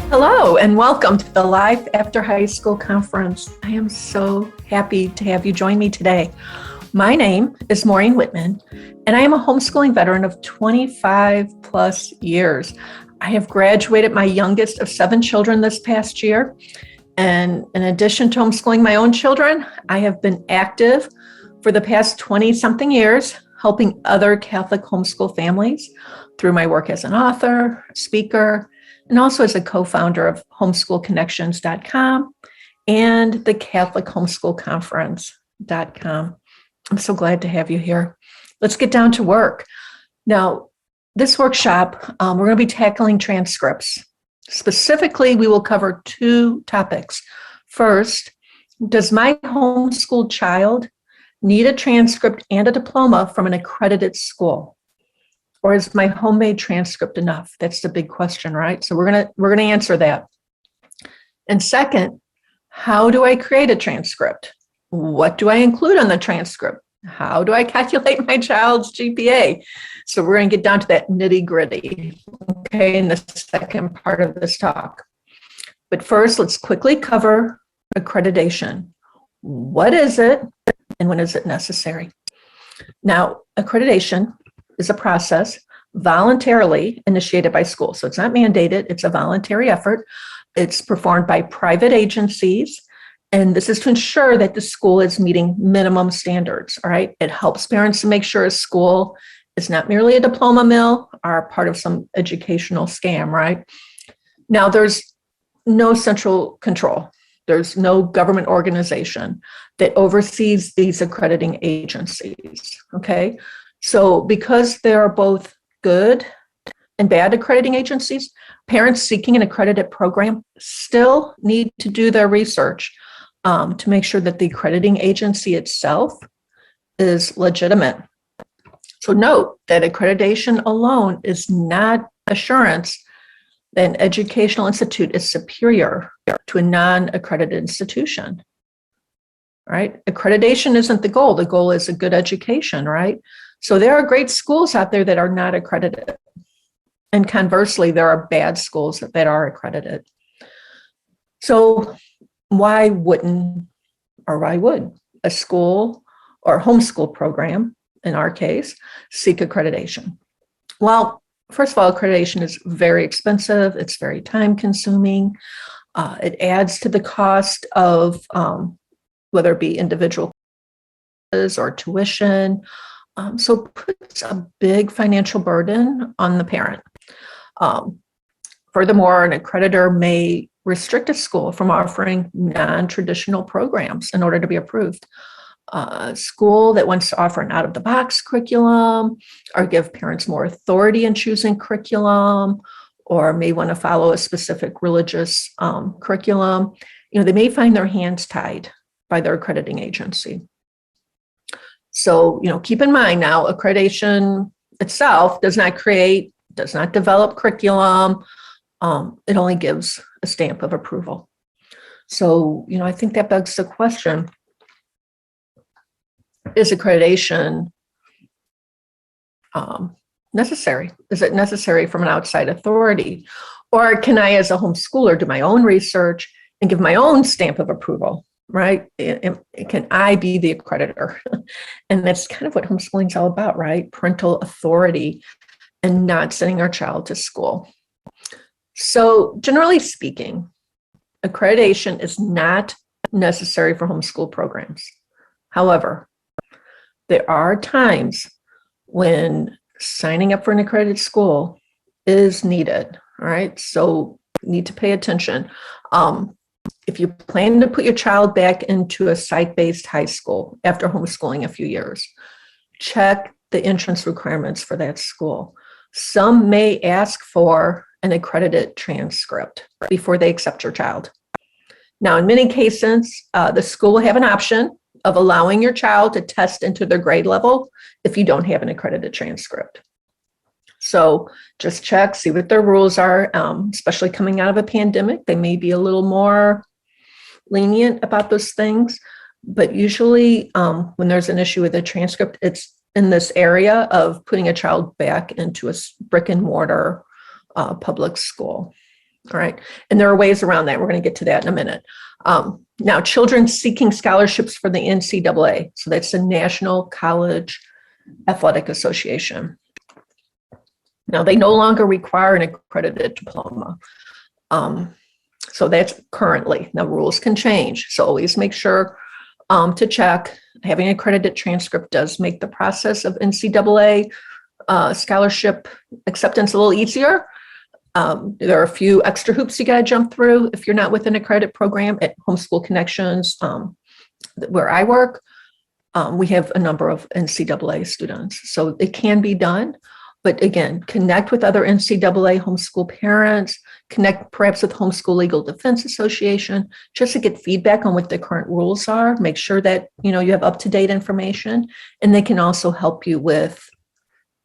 Hello and welcome to the Life After High School Conference. I am so happy to have you join me today. My name is Maureen Wittmann, and I am a homeschooling veteran of 25 plus years. I have graduated my youngest of 7 children this past year. And in addition to homeschooling my own children, I have been active for the past 20-something years, helping other Catholic homeschool families through my work as an author, speaker, and also as a co-founder of homeschoolconnections.com and the Catholic Homeschool Conference.com. I'm so glad to have you here. Let's get down to work. Now, this workshop, we're going to be tackling transcripts. Specifically, we will cover 2 topics. First, does my homeschooled child need a transcript and a diploma from an accredited school? Or is my homemade transcript enough? That's the big question, right? So we're gonna answer that. And second, how do I create a transcript? What do I include on the transcript? How do I calculate my child's GPA? So we're gonna get down to that nitty-gritty, okay, in the second part of this talk. But first, let's quickly cover accreditation. What is it, and when is it necessary? Now, accreditation is a process voluntarily initiated by school. So it's not mandated, it's a voluntary effort. It's performed by private agencies, and this is to ensure that the school is meeting minimum standards, all right? It helps parents to make sure a school is not merely a diploma mill or part of some educational scam, right? Now, there's no central control. There's no government organization that oversees these accrediting agencies, okay? So because there are both good and bad accrediting agencies, parents seeking an accredited program still need to do their research to make sure that the accrediting agency itself is legitimate. So note that accreditation alone is not assurance that an educational institute is superior to a non-accredited institution. Right? Accreditation isn't the goal. The goal is a good education, right? So there are great schools out there that are not accredited. And conversely, there are bad schools that are accredited. So why would a school or homeschool program, in our case, seek accreditation? Well, first of all, accreditation is very expensive. It's very time consuming. It adds to the cost of whether it be individual or tuition. So it puts a big financial burden on the parent. Furthermore, an accreditor may restrict a school from offering non-traditional programs in order to be approved. A school that wants to offer an out-of-the-box curriculum or give parents more authority in choosing curriculum, or may want to follow a specific religious curriculum, they may find their hands tied by their accrediting agency. So, keep in mind now, accreditation itself does not develop curriculum. It only gives a stamp of approval. So, I think that begs the question, is accreditation necessary? Is it necessary from an outside authority? Or can I, as a homeschooler, do my own research and give my own stamp of approval, right? Can I be the accreditor? And that's kind of what homeschooling is all about, right? Parental authority and not sending our child to school. So generally speaking, accreditation is not necessary for homeschool programs. However, there are times when signing up for an accredited school is needed, all right? So you need to pay attention. If you plan to put your child back into a site-based high school after homeschooling a few years, check the entrance requirements for that school. Some may ask for an accredited transcript before they accept your child. Now, in many cases, the school will have an option of allowing your child to test into their grade level if you don't have an accredited transcript. So just check, see what their rules are, especially coming out of a pandemic. They may be a little more lenient about those things, but usually when there's an issue with a transcript, it's in this area of putting a child back into a brick and mortar public school. All right. And there are ways around that. We're going to get to that in a minute. Now, children seeking scholarships for the NCAA. So that's the National College Athletic Association. Now, they no longer require an accredited diploma. So that's currently. Now, rules can change. So always make sure to check. Having an accredited transcript does make the process of NCAA scholarship acceptance a little easier. There are a few extra hoops you got to jump through if you're not with an accredited program. At Homeschool Connections, where I work, we have a number of NCAA students. So it can be done. But again, connect with other NCAA homeschool parents, connect perhaps with Homeschool Legal Defense Association, just to get feedback on what the current rules are. Make sure that you have up-to-date information, and they can also help you with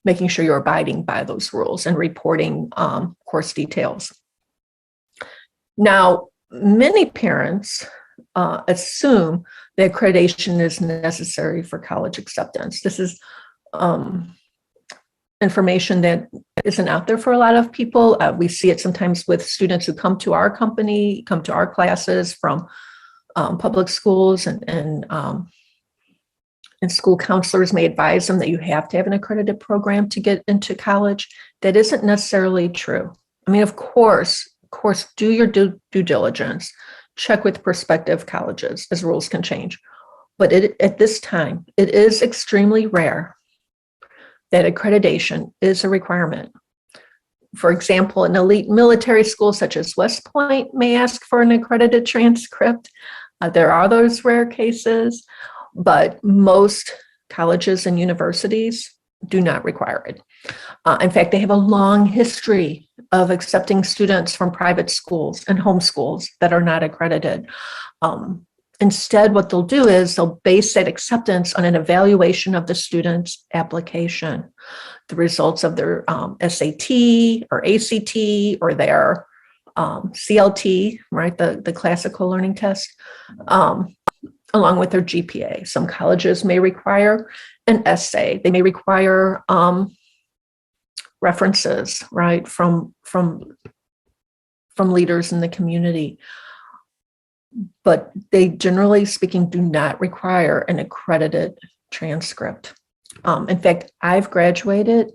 making sure you're abiding by those rules and reporting course details. Now, many parents assume that accreditation is necessary for college acceptance. This is information that isn't out there for a lot of people. We see it sometimes with students who come to our company, come to our classes from public schools, and school counselors may advise them that you have to have an accredited program to get into college. That isn't necessarily true. I mean, of course, do your due diligence, check with prospective colleges as rules can change. But at this time, it is extremely rare that accreditation is a requirement. For example, an elite military school such as West Point may ask for an accredited transcript. There are those rare cases, but most colleges and universities do not require it. In fact, they have a long history of accepting students from private schools and homeschools that are not accredited. Instead, what they'll do is they'll base that acceptance on an evaluation of the student's application, the results of their SAT or ACT or their CLT, right, the classical learning test, along with their GPA. Some colleges may require an essay. They may require references, right, from leaders in the community. But they, generally speaking, do not require an accredited transcript. In fact, I've graduated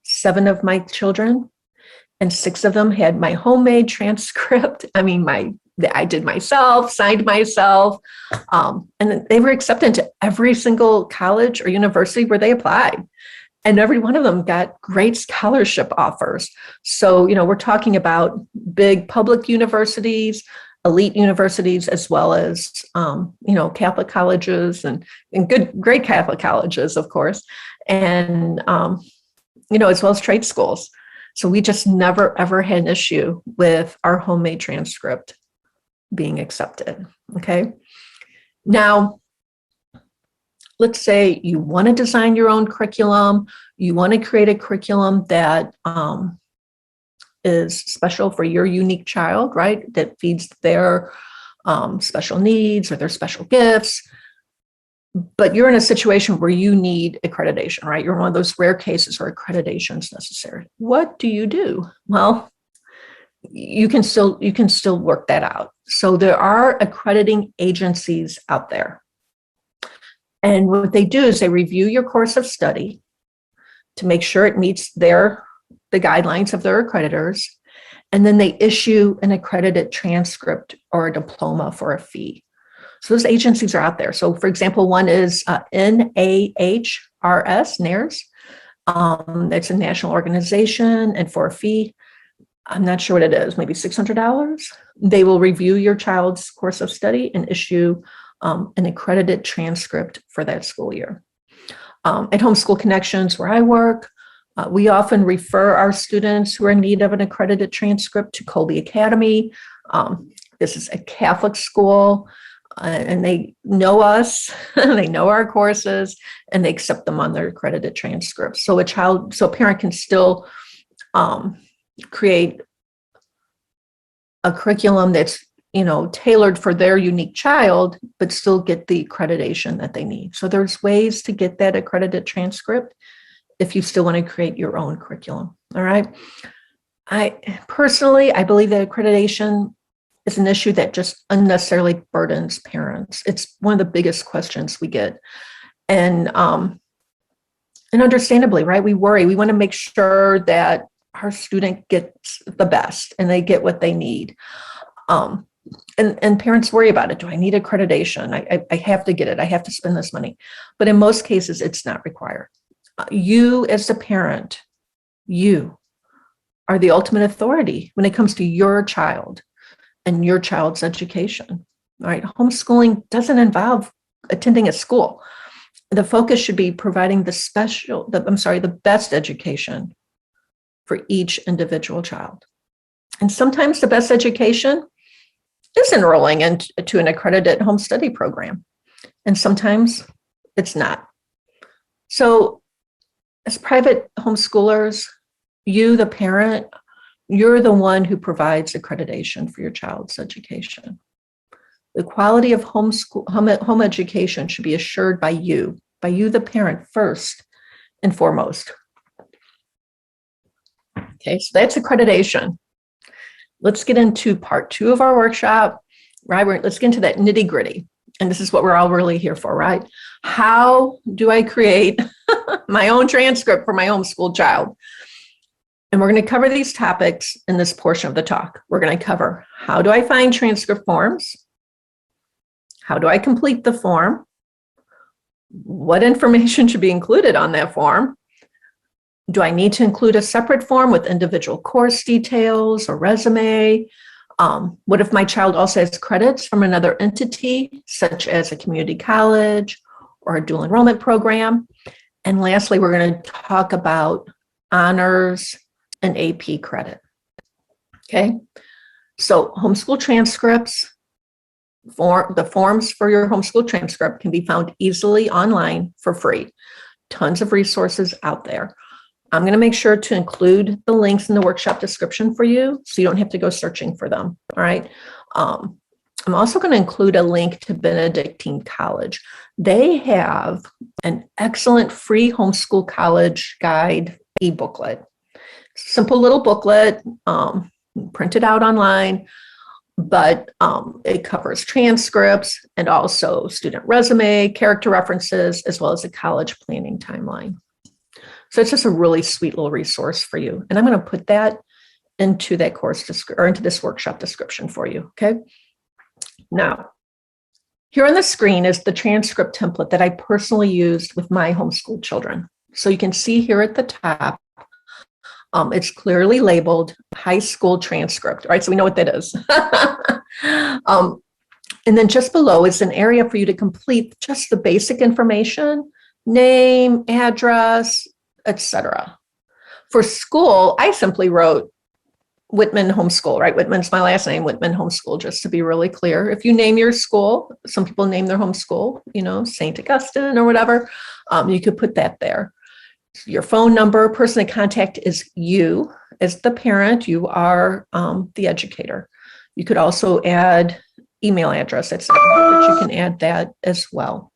7 of my children, and 6 of them had my homemade transcript. I mean, I did myself, signed myself, and they were accepted to every single college or university where they applied. And every one of them got great scholarship offers. So, we're talking about big public universities, elite universities, as well as, Catholic colleges and great Catholic colleges, of course, and, as well as trade schools. So we just never, ever had an issue with our homemade transcript being accepted, okay? Now, let's say you want to design your own curriculum, you want to create a curriculum that is special for your unique child, right? That feeds their special needs or their special gifts. But you're in a situation where you need accreditation, right? You're one of those rare cases where accreditation is necessary. What do you do? Well, you can still work that out. So there are accrediting agencies out there. And what they do is they review your course of study to make sure it meets the guidelines of their accreditors, and then they issue an accredited transcript or a diploma for a fee. So those agencies are out there. So for example, one is NAHRS, NARS. It's a national organization, and for a fee, I'm not sure what it is, maybe $600. They will review your child's course of study and issue an accredited transcript for that school year. At Homeschool Connections, where I work, we often refer our students who are in need of an accredited transcript to Colby Academy. This is a Catholic school. and they know us, they know our courses, and they accept them on their accredited transcripts. So a parent can still create a curriculum that's tailored for their unique child, but still get the accreditation that they need. So there's ways to get that accredited transcript if you still want to create your own curriculum. All right. I believe that accreditation is an issue that just unnecessarily burdens parents. It's one of the biggest questions we get. And understandably, right, we worry. We want to make sure that our student gets the best and they get what they need. And parents worry about it. Do I need accreditation? I have to get it. I have to spend this money. But in most cases, it's not required. You as a parent, you are the ultimate authority when it comes to your child and your child's education. All right. Homeschooling doesn't involve attending a school. The focus should be providing the best education for each individual child. And sometimes the best education is enrolling into an accredited home study program. And sometimes it's not. So as private homeschoolers, you, the parent, you're the one who provides accreditation for your child's education. The quality of home education should be assured by you, the parent, first and foremost. Okay, so that's accreditation. Let's get into part 2 of our workshop, right? Let's get into that nitty gritty. And this is what we're all really here for, right? How do I create my own transcript for my homeschooled child? And we're going to cover these topics in this portion of the talk. We're going to cover, how do I find transcript forms? How do I complete the form? What information should be included on that form? Do I need to include a separate form with individual course details or resume? What if my child also has credits from another entity, such as a community college or a dual enrollment program? And lastly, we're going to talk about honors and AP credit. Okay, so homeschool transcripts, the forms for your homeschool transcript can be found easily online for free. Tons of resources out there. I'm going to make sure to include the links in the workshop description for you, so you don't have to go searching for them. All right. I'm also going to include a link to Benedictine College. They have an excellent free homeschool college guide e-booklet. Simple little booklet, printed out online, but it covers transcripts and also student resume, character references, as well as a college planning timeline. So it's just a really sweet little resource for you. And I'm going to put that into that course or into this workshop description for you. Okay. Now, here on the screen is the transcript template that I personally used with my homeschooled children. So you can see here at the top, it's clearly labeled high school transcript. All right. So we know what that is. And then just below is an area for you to complete just the basic information, name, address, etc. For school, I simply wrote Wittmann Homeschool, right? Wittmann's my last name, Wittmann Homeschool, just to be really clear. If you name your school, some people name their homeschool, St. Augustine or whatever, you could put that there. Your phone number, person to contact is you as the parent. You are the educator. You could also add email address, etc., but you can add that as well.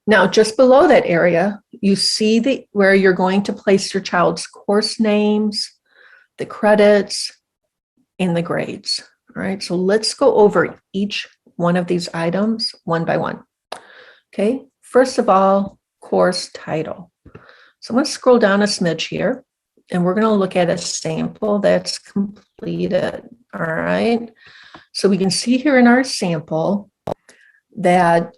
Now, just below that area, you see where you're going to place your child's course names, the credits, and the grades. All right, so let's go over each one of these items one by one. Okay, first of all, course title. So I'm going to scroll down a smidge here, and we're going to look at a sample that's completed. All right, so we can see here in our sample that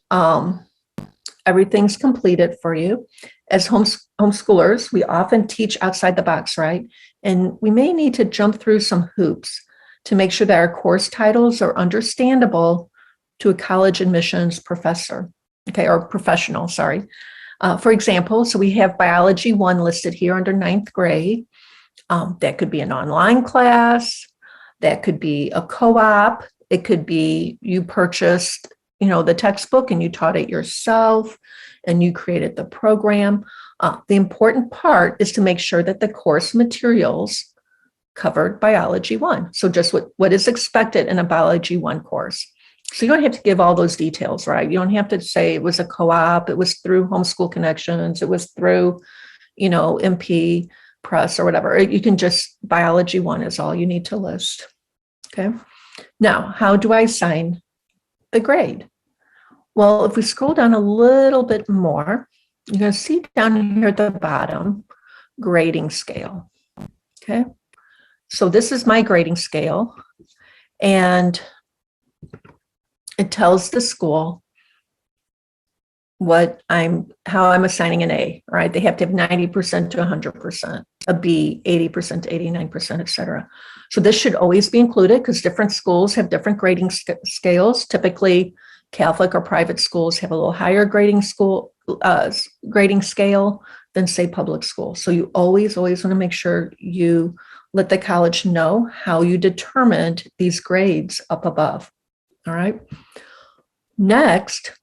everything's completed for you. As homeschoolers, we often teach outside the box, right? And we may need to jump through some hoops to make sure that our course titles are understandable to a college admissions professor, okay, or professional, sorry. For example, so we have Biology 1 listed here under 9th grade. That could be an online class. That could be a co-op It could be you purchased, the textbook and you taught it yourself and you created the program. The important part is to make sure that the course materials covered Biology 1. So just what is expected in a Biology 1 course. So you don't have to give all those details, right? You don't have to say it was a co-op, it was through Homeschool Connections, it was through, MP Press or whatever. You can just, Biology 1 is all you need to list. Okay. Now, how do I assign the grade? Well, if we scroll down a little bit more, you're going to see down here at the bottom, grading scale. Okay. So this is my grading scale, and it tells the school how I'm assigning an A, right? They have to have 90% to 100%, a B, 80% to 89%, et cetera. So this should always be included because different schools have different grading scales. Typically, Catholic or private schools have a little higher grading scale than, say, public schools. So you always want to make sure you let the college know how you determined these grades up above. All right. Next,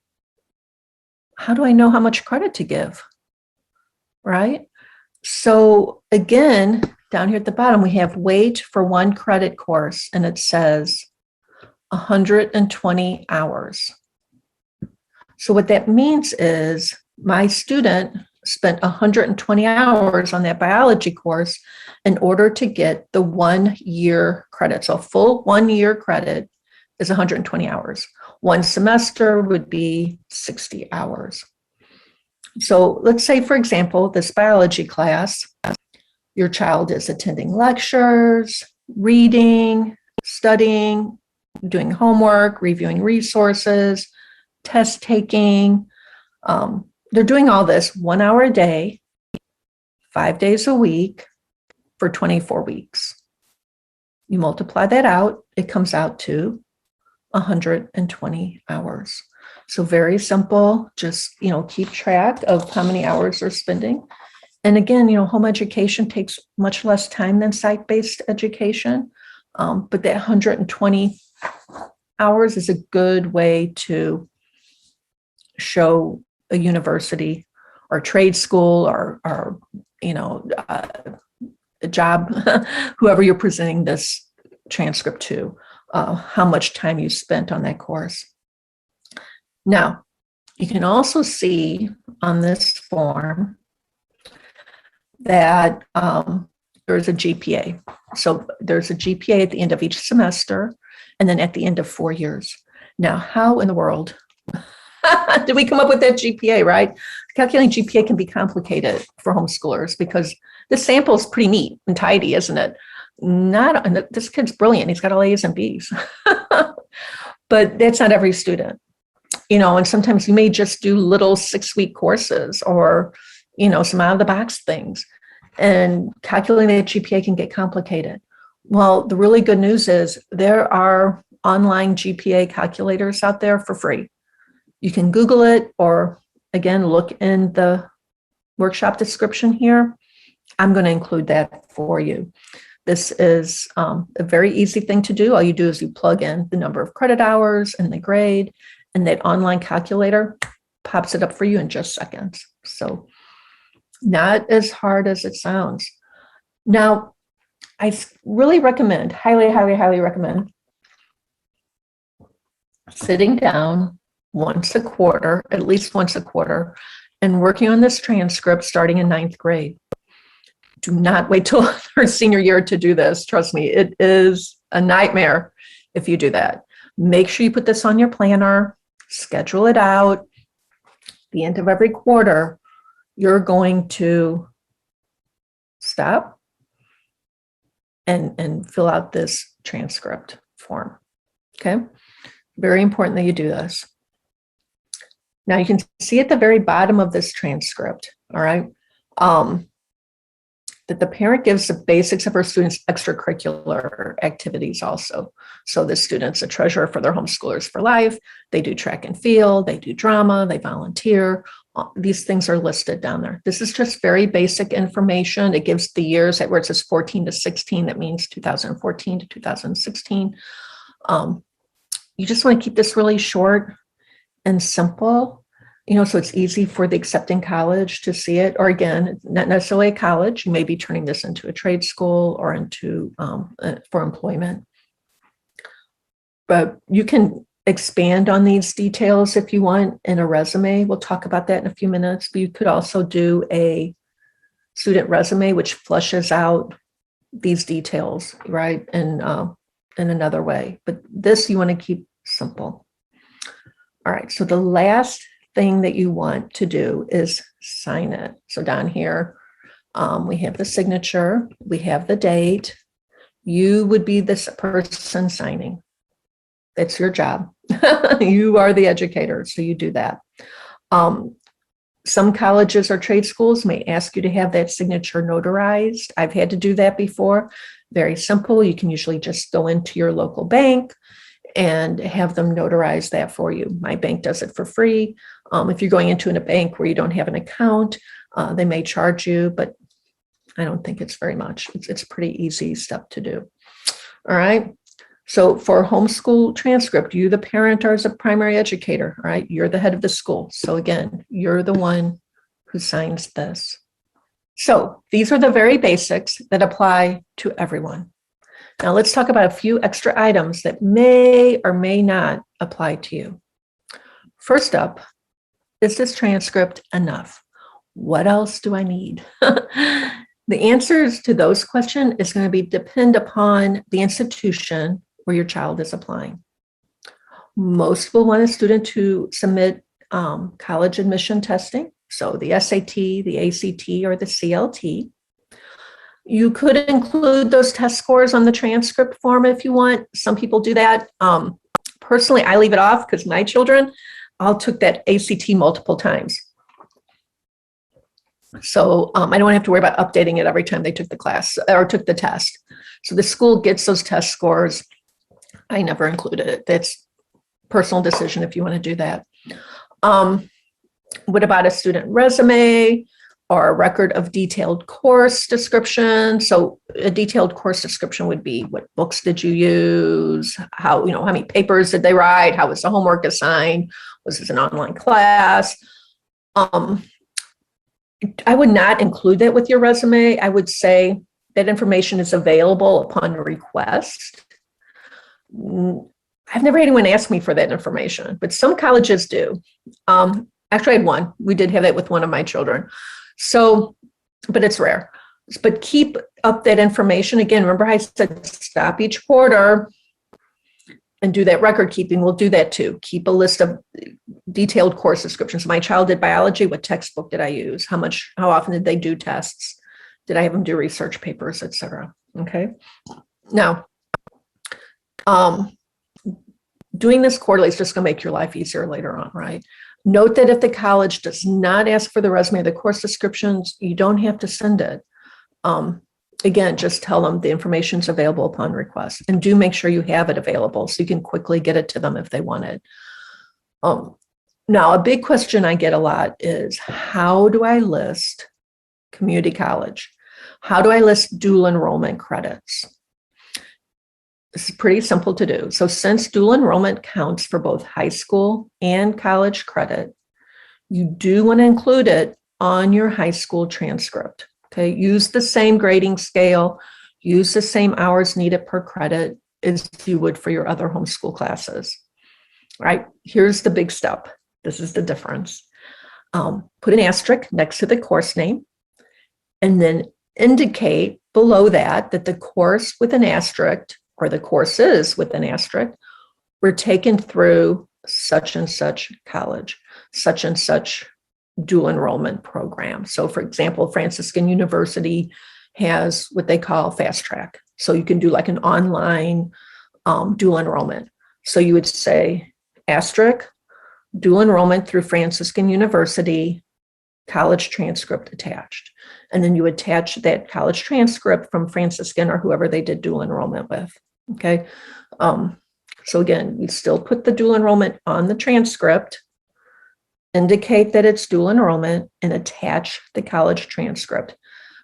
how do I know how much credit to give? Right. So again, down here at the bottom, we have weight for 1 credit course, and it says 120 hours. So what that means is my student spent 120 hours on that biology course in order to get the 1 year credit. So a full 1 year credit is 120 hours. 1 semester would be 60 hours. So let's say, for example, this biology class, your child is attending lectures, reading, studying, doing homework, reviewing resources, test taking. They're doing all this 1 hour a day, 5 days a week for 24 weeks. You multiply that out, it comes out to 120 hours. So very simple, just, keep track of how many hours they're spending. And again, home education takes much less time than site-based education, but that 120 hours is a good way to show a university or trade school or a job, whoever you're presenting this transcript to, how much time you spent on that course. Now, you can also see on this form that there's a GPA. So there's a GPA at the end of each semester and then at the end of 4 years. Now, how in the world did we come up with that GPA, right? Calculating GPA can be complicated for homeschoolers because the sample is pretty neat and tidy, isn't it? This kid's brilliant. He's got all A's and B's. But that's not every student. And sometimes you may just do little 6-week courses or, some out of the box things. And calculating that GPA can get complicated. Well, the really good news is there are online GPA calculators out there for free. You can Google it or, again, look in the workshop description here. I'm going to include that for you. This is a very easy thing to do. All you do is you plug in the number of credit hours and the grade, and that online calculator pops it up for you in just seconds. So not as hard as it sounds. Now, I really recommend, highly recommend sitting down once a quarter, at least once a quarter, and working on this transcript starting in 9th grade. Do not wait till our senior year to do this. Trust me, it is a nightmare if you do that. Make sure you put this on your planner, schedule it out. At the end of every quarter, you're going to stop and fill out this transcript form. Okay? Very important that you do this. Now you can see at the very bottom of this transcript, all right, that the parent gives the basics of her students' extracurricular activities also. So the student's a treasurer for their homeschoolers for life. They do track and field, they do drama, they volunteer. These things are listed down there. This is just very basic information. It gives the years where it says 14 to 16. That means 2014 to 2016. you just want to keep this really short and simple, so it's easy for the accepting college to see it. Or again, not necessarily a college. You may be turning this into a trade school or into for employment. But you can expand on these details if you want in a resume. We'll talk about that in a few minutes. But you could also do a student resume, which flushes out these details, right, in another way. But this you want to keep simple. All right, so the last thing that you want to do is sign it. So down here, we have the signature, we have the date. You would be this person signing. It's your job. You are the educator, so you do that. Some colleges or trade schools may ask you to have that signature notarized. I've had to do that before. Very simple. You can usually just go into your local bank and have them notarize that for you. My bank does it for free. If you're going into a bank where you don't have an account, they may charge you, but I don't think it's very much. It's a pretty easy step to do. All right. So for homeschool transcript, you, the parent, are as a primary educator, all right? You're the head of the school. So again, you're the one who signs this. So these are the very basics that apply to everyone. Now let's talk about a few extra items that may or may not apply to you. First up, is this transcript enough? What else do I need? The answers to those questions is going to depend upon the institution where your child is applying. Most will want a student to submit college admission testing, so the SAT, the ACT, or the CLT. You could include those test scores on the transcript form if you want. Some people do that. Personally, I leave it off because my children all took that ACT multiple times. So I don't have to worry about updating it every time they took the class or took the test. So the school gets those test scores. I never included it. That's personal decision if you want to do that. What about a student resume or a record of detailed course description? So a detailed course description would be, what books did you use? How many papers did they write? How was the homework assigned? Was this an online class? I would not include that with your resume. I would say that information is available upon request. I've never had anyone ask me for that information, but some colleges do. Actually, I had one. We did have that with one of my children. So, but it's rare. But keep up that information. Again, remember I said stop each quarter and do that record keeping. We'll do that too. Keep a list of detailed course descriptions. My child did biology. What textbook did I use? How often did they do tests? Did I have them do research papers, et cetera? Okay. Now, doing this quarterly is just going to make your life easier later on, right? Note that if the college does not ask for the resume or the course descriptions, you don't have to send it. Again, just tell them the information is available upon request, and do make sure you have it available so you can quickly get it to them if they want it. Now, a big question I get a lot is, how do I list community college? How do I list dual enrollment credits? This is pretty simple to do. So since dual enrollment counts for both high school and college credit, you do want to include it on your high school transcript. Okay, use the same grading scale, use the same hours needed per credit as you would for your other homeschool classes. All right, here's the big step. This is the difference. Put an asterisk next to the course name, and then indicate below that the course with an asterisk, or the courses with an asterisk, were taken through such and such college, such and such dual enrollment program. So for example, Franciscan University has what they call fast track. So you can do like an online dual enrollment. So you would say asterisk, dual enrollment through Franciscan University, college transcript attached. And then you attach that college transcript from Franciscan or whoever they did dual enrollment with. Okay. So again, you still put the dual enrollment on the transcript, indicate that it's dual enrollment, and attach the college transcript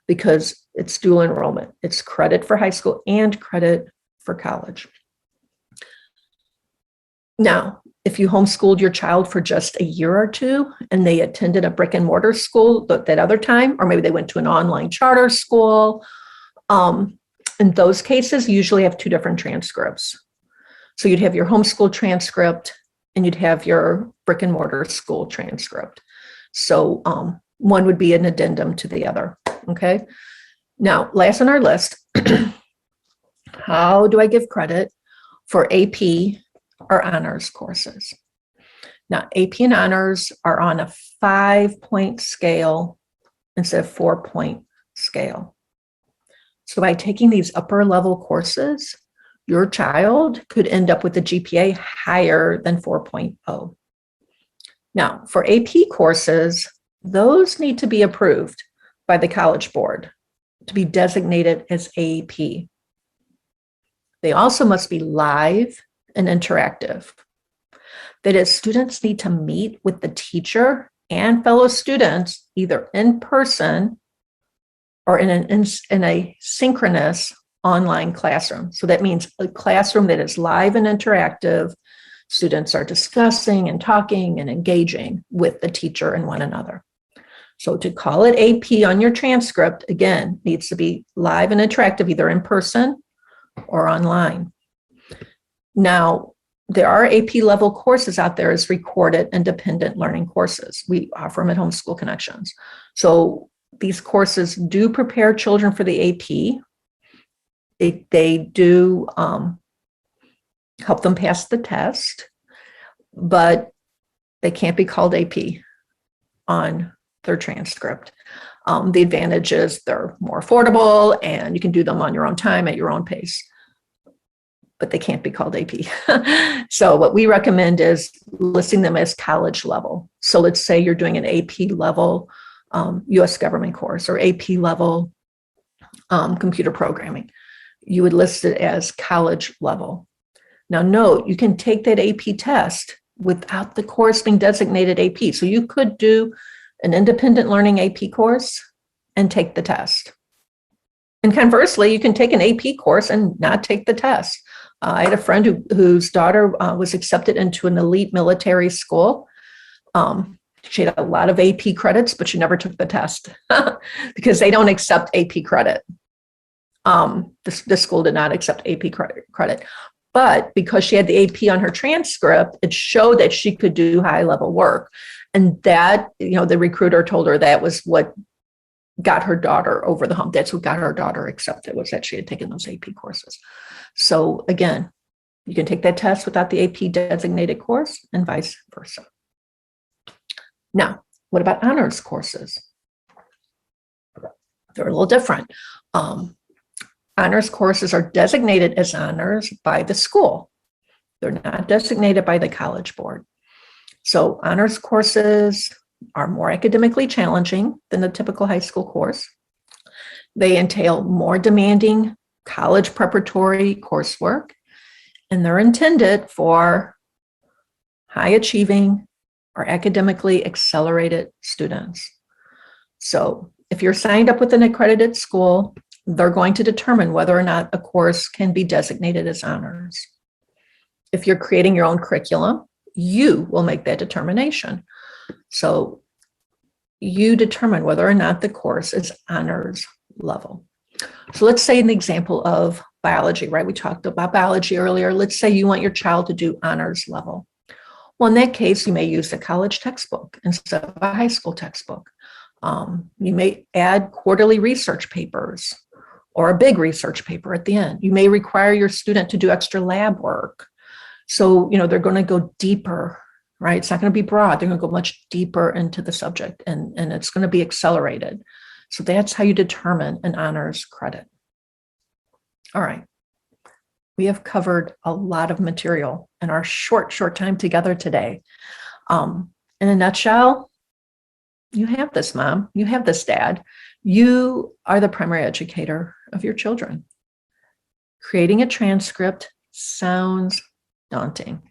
because it's dual enrollment. It's credit for high school and credit for college. Now, if you homeschooled your child for just a year or two and they attended a brick and mortar school that other time, or maybe they went to an online charter school, in those cases, you usually have two different transcripts. So you'd have your homeschool transcript and you'd have your brick and mortar school transcript. So one would be an addendum to the other, okay? Now, last on our list, how do I give credit for AP or honors courses? Now, AP and honors are on a 5-point scale instead of 4-point scale. So by taking these upper level courses, your child could end up with a GPA higher than 4.0. Now, for AP courses, those need to be approved by the College Board to be designated as AP. They also must be live and interactive. That is, students need to meet with the teacher and fellow students either in person or in a synchronous online classroom. So that means a classroom that is live and interactive. Students are discussing and talking and engaging with the teacher and one another. So to call it AP on your transcript, again, needs to be live and interactive, either in person or online. Now, there are AP level courses out there as recorded independent learning courses. We offer them at Homeschool Connections. So these courses do prepare children for the AP. They do help them pass the test, but they can't be called AP on their transcript. The advantage is they're more affordable and you can do them on your own time at your own pace, but they can't be called AP. So what we recommend is listing them as college level. So let's say you're doing an AP level US government course or AP level computer programming. You would list it as college level. Now note, you can take that AP test without the course being designated AP. So you could do an independent learning AP course and take the test. And conversely, you can take an AP course and not take the test. I had a friend whose daughter was accepted into an elite military school. She had a lot of AP credits, but she never took the test because they don't accept AP credit. The school did not accept AP credit. But because she had the AP on her transcript, it showed that she could do high level work. And that, the recruiter told her that was what got her daughter over the hump. That's what got her daughter accepted, was that she had taken those AP courses. So again, you can take that test without the AP designated course and vice versa. Now, what about honors courses? They're a little different. Honors courses are designated as honors by the school. They're not designated by the College Board. So honors courses are more academically challenging than the typical high school course. They entail more demanding college preparatory coursework, and they're intended for high achieving or academically accelerated students. So if you're signed up with an accredited school, they're going to determine whether or not a course can be designated as honors. If you're creating your own curriculum, you will make that determination. So you determine whether or not the course is honors level. So let's say an example of biology, right? We talked about biology earlier. Let's say you want your child to do honors level. Well, in that case, you may use a college textbook instead of a high school textbook. You may add quarterly research papers or a big research paper at the end. You may require your student to do extra lab work. So, they're going to go deeper, right? It's not going to be broad. They're going to go much deeper into the subject and it's going to be accelerated. So that's how you determine an honors credit. All right. We have covered a lot of material in our short time together today. In a nutshell, you have this, Mom. You have this, Dad. You are the primary educator of your children. Creating a transcript sounds daunting.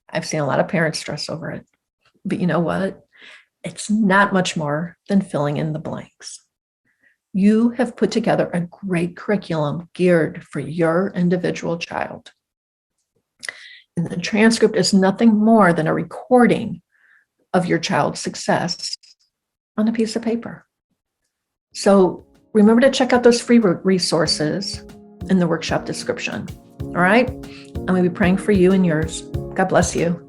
I've seen a lot of parents stress over it. But you know what? It's not much more than filling in the blanks. You have put together a great curriculum geared for your individual child. And the transcript is nothing more than a recording of your child's success on a piece of paper. So remember to check out those free resources in the workshop description. All right? I'm going to be praying for you and yours. God bless you.